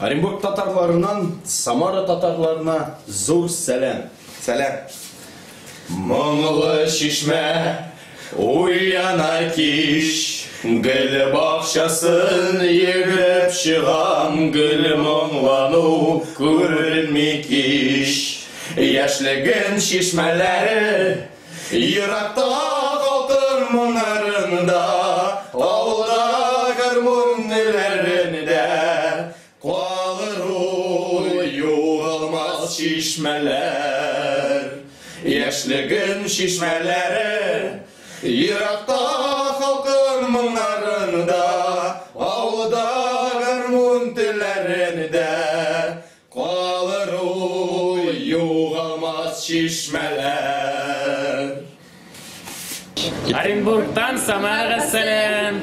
Оренбург татарларынан Самара татарларына зур сәлем. Сәлем. Мұңлы шишмә, уяна киш, гүл бақшасын егіп шығам, гүл мұңлану көрілмей киш. Яшілігін шишмәлері, Иракта алтын мұнарында, ауылда гармонилерінде, қалыр юғалмас шишмәлер. Яшілігін шишмәлері, Иракта алтын мұнарында, ауылда гармонилерінде, қалыр юғалмас шишмәлер. Оренбургтан Самараға сәлем.